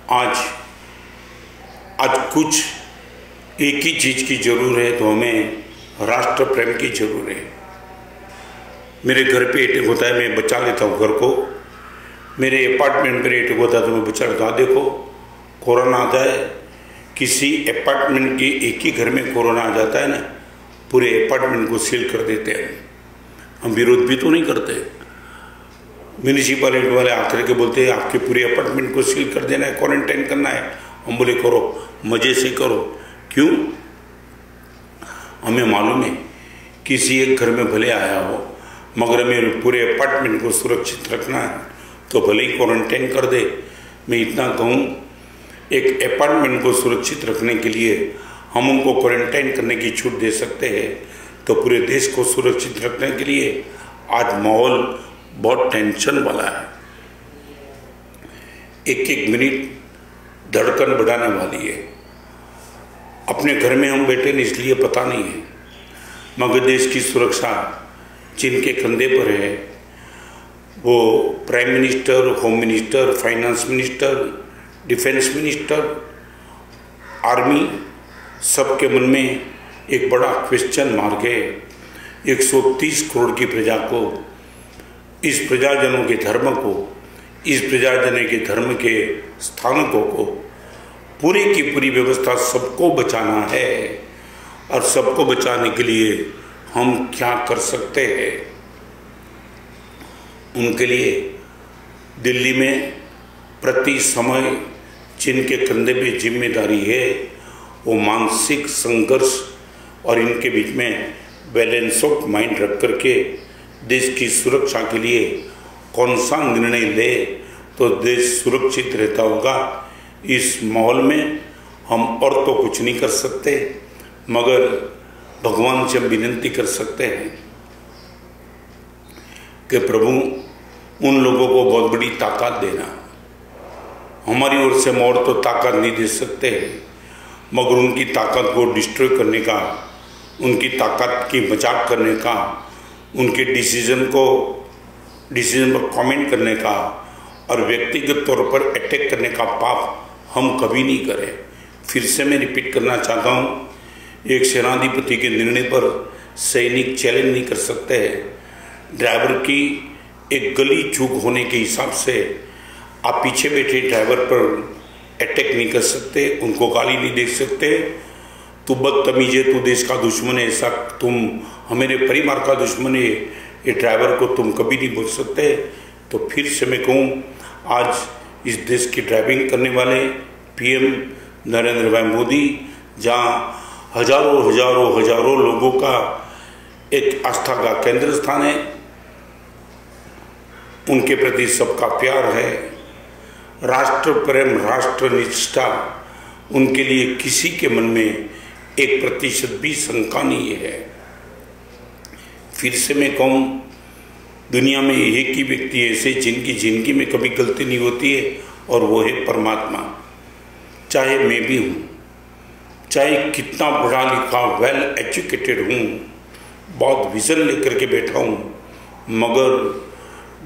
आज कुछ एक ही चीज़ की ज़रूरत है, तो हमें राष्ट्र प्रेम की ज़रूरत है। मेरे घर पे अटैक होता है, मैं बचा लेता हूँ घर को। मेरे अपार्टमेंट पर अटैक होता है तो मैं बचा लेता हूँ। देखो, कोरोना आता है, किसी अपार्टमेंट के एक ही घर में कोरोना आ जाता है ना, पूरे अपार्टमेंट को सील कर देते हैं। हम विरोध भी तो नहीं करते। म्यूनिसिपैलिटी वाले आकर के बोलते हैं आपके पूरे अपार्टमेंट को सील कर देना है, क्वारंटाइन करना है। हम बोले करो, मज़े से करो। क्यों? हमें मालूम है किसी एक घर में भले आया हो, मगर हमें पूरे अपार्टमेंट को सुरक्षित रखना है, तो भले ही क्वारंटाइन कर दे। मैं इतना कहूँ, एक अपार्टमेंट को सुरक्षित रखने के लिए हम उनको क्वारंटाइन करने की छूट दे सकते हैं, तो पूरे देश को सुरक्षित रखने के लिए आज माहौल बहुत टेंशन वाला है। एक एक मिनट धड़कन बढ़ाने वाली है। अपने घर में हम बैठे नहीं, इसलिए पता नहीं है, मगर देश की सुरक्षा जिनके कंधे पर है, वो prime minister, home minister, finance minister, defence minister, army, सबके मन में एक बड़ा क्वेश्चन मार्क है। 130 करोड़ की प्रजा को, इस प्रजाजनों के धर्म को, इस प्रजाजनों के धर्म के स्थानकों को, पूरी की पूरी व्यवस्था सबको बचाना है। और सबको बचाने के लिए हम क्या कर सकते हैं? उनके लिए दिल्ली में प्रति समय जिनके कंधे पे जिम्मेदारी है, वो मानसिक संघर्ष और इनके बीच में बैलेंस ऑफ माइंड रख करके देश की सुरक्षा के लिए कौन सा निर्णय ले तो देश सुरक्षित रहता होगा। इस माहौल में हम और तो कुछ नहीं कर सकते, मगर भगवान से विनती कर सकते हैं कि प्रभु उन लोगों को बहुत बड़ी ताकत देना। हमारी ओर से हम और तो ताकत नहीं दे सकते, मगर उनकी ताकत को डिस्ट्रॉय करने का, उनकी ताकत की मजाक करने का, उनके डिसीजन पर कमेंट करने का और व्यक्तिगत तौर पर अटैक करने का पाप हम कभी नहीं करें। फिर से मैं रिपीट करना चाहता हूँ, एक सेनाधिपति के निर्णय पर सैनिक चैलेंज नहीं कर सकते हैं। ड्राइवर की एक गली चूक होने के हिसाब से आप पीछे बैठे ड्राइवर पर अटैक नहीं कर सकते, उनको गाली नहीं दे सकते। तू बदतमीज है, तू देश का दुश्मन है, ऐसा तुम हमारे परिवार का दुश्मन है, ये ड्राइवर को तुम कभी नहीं बोल सकते। तो फिर से मैं कहूँ, आज इस देश की ड्राइविंग करने वाले पीएम नरेंद्र भाई मोदी, जहाँ हजारों लोगों का एक आस्था का केंद्र स्थान है, उनके प्रति सबका प्यार है, राष्ट्र प्रेम, राष्ट्र निष्ठा, उनके लिए किसी के मन में 1% भी शंका नहीं है। फिर से मैं कहूँ, दुनिया में एक ही व्यक्ति ऐसे जिनकी जिंदगी में कभी गलती नहीं होती है, और वो है परमात्मा। चाहे मैं भी हूँ, चाहे कितना पढ़ा लिखा, वेल एजुकेटेड हूँ, बहुत विजन लेकर के बैठा हूँ, मगर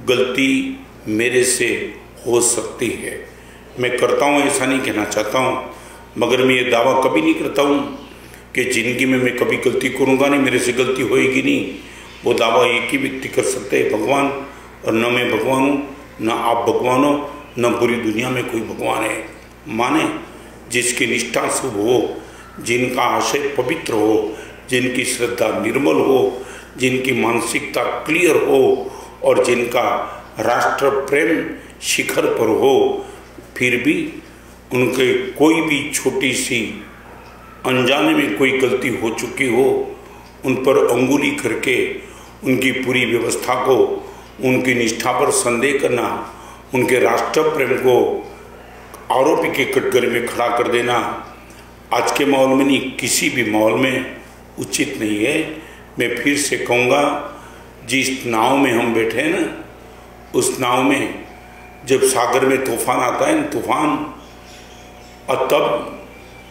गलती मेरे से हो सकती है। मैं करता हूँ, ऐसा नहीं कहना चाहता हूँ, मगर मैं ये दावा कभी नहीं करता हूँ कि ज़िंदगी में मैं कभी गलती करूँगा नहीं, मेरे से गलती होएगी नहीं। वो दावा एक ही व्यक्ति कर सकते हैं, भगवान। और न मैं भगवान हूँ, न आप भगवान हो, न पूरी दुनिया में कोई भगवान है। माने जिसकी निष्ठा शुभ हो, जिनका आशय पवित्र हो, जिनकी श्रद्धा निर्मल हो, जिनकी मानसिकता क्लियर हो, और जिनका राष्ट्र प्रेम शिखर पर हो, फिर भी उनके कोई भी छोटी सी अनजाने में कोई गलती हो चुकी हो, उन पर अंगुली करके उनकी पूरी व्यवस्था को, उनकी निष्ठा पर संदेह करना, उनके राष्ट्र प्रेम को आरोपी के कटघरे में खड़ा कर देना आज के माहौल में नहीं, किसी भी माहौल में उचित नहीं है। मैं फिर से कहूँगा, जिस नाव में हम बैठे हैं ना, उस नाव में जब सागर में तूफान आता है ना, तूफान, और तब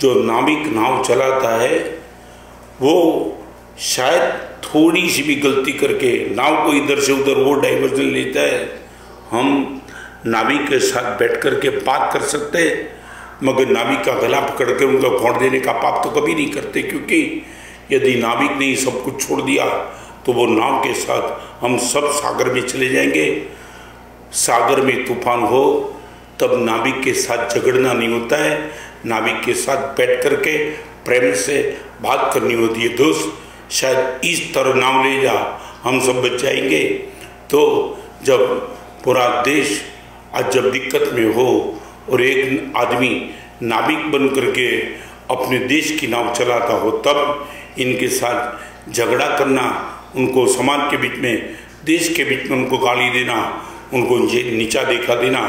जो नाविक नाव चलाता है वो शायद थोड़ी सी भी गलती करके नाव को इधर से उधर वो डाइवर्जन लेता है। हम नाविक के साथ बैठ कर के बात कर सकते हैं, मगर नाविक का गला पकड़ के उनका घोंट देने का पाप तो कभी नहीं करते, क्योंकि यदि नाविक ने सब कुछ छोड़ दिया तो वो नाव के साथ हम सब सागर में चले जाएंगे। सागर में तूफान हो तब नाविक के साथ झगड़ना नहीं होता है, नाविक के साथ बैठ करके प्रेम से बात करनी होती है। दोस्त, शायद इस तरह नाव ले जा, हम सब बच जाएंगे। तो जब पूरा देश आज जब दिक्कत में हो और एक आदमी नाविक बन करके अपने देश की नाव चलाता हो, तब इनके साथ झगड़ा करना, उनको समाज के बीच में, देश के बीच में उनको गाली देना, उनको नीचा देखा देना,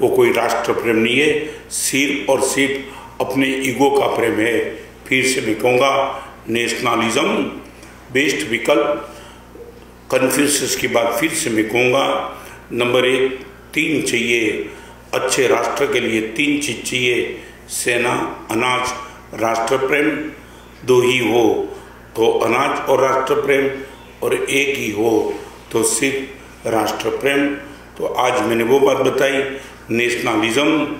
वो कोई राष्ट्र प्रेम नहीं है, सिर्फ और सिर्फ अपने ईगो का प्रेम है। फिर से मैं कहूँगा, नेशनलिज्म बेस्ट विकल्प। कन्फ्यूशियस की बात फिर से मैं कहूँगा, नंबर 1 3 चाहिए। अच्छे राष्ट्र के लिए 3 चीज चाहिए, सेना, अनाज, राष्ट्र प्रेम। 2 ही हो तो अनाज और राष्ट्र प्रेम, और 1 ही हो तो सिर्फ राष्ट्र प्रेम। तो आज मैंने वो बात बताई, नेशनलिज्म।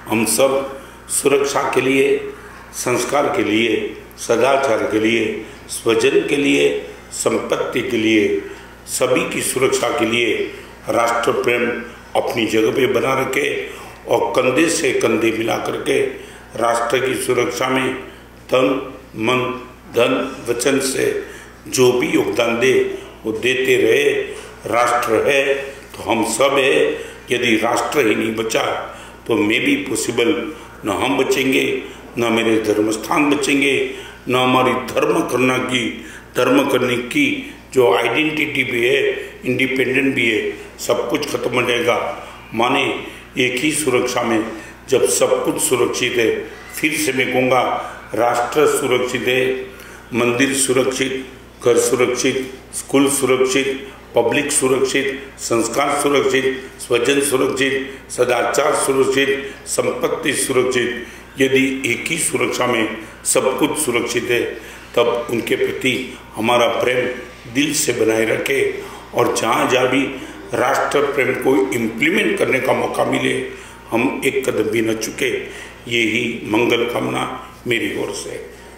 हम सब सुरक्षा के लिए, संस्कार के लिए, सदाचार के लिए, स्वजन के लिए, संपत्ति के लिए, सभी की सुरक्षा के लिए राष्ट्र प्रेम अपनी जगह पे बना रखे और कंधे से कंधे मिला करके राष्ट्र की सुरक्षा में तन, मन, धन, वचन से जो भी योगदान दे वो देते रहे। राष्ट्र है तो हम सब है। यदि राष्ट्र ही नहीं बचा तो मे भी पॉसिबल न हम बचेंगे, न मेरे धर्मस्थान बचेंगे, न हमारी धर्म करने की जो आइडेंटिटी भी है, इंडिपेंडेंट भी है, सब कुछ खत्म हो जाएगा। माने एक ही सुरक्षा में जब सब कुछ सुरक्षित है, फिर से मैं कहूँगा, राष्ट्र सुरक्षित है, मंदिर सुरक्षित, घर सुरक्षित, स्कूल सुरक्षित, पब्लिक सुरक्षित, संस्कार सुरक्षित, स्वजन सुरक्षित, सदाचार सुरक्षित, संपत्ति सुरक्षित। यदि एक ही सुरक्षा में सब कुछ सुरक्षित है, तब उनके प्रति हमारा प्रेम दिल से बनाए रखे और जहाँ जहाँ भी राष्ट्र प्रेम को इम्प्लीमेंट करने का मौका मिले, हम एक कदम भी न चुके। यही मंगल कामना मेरी ओर से।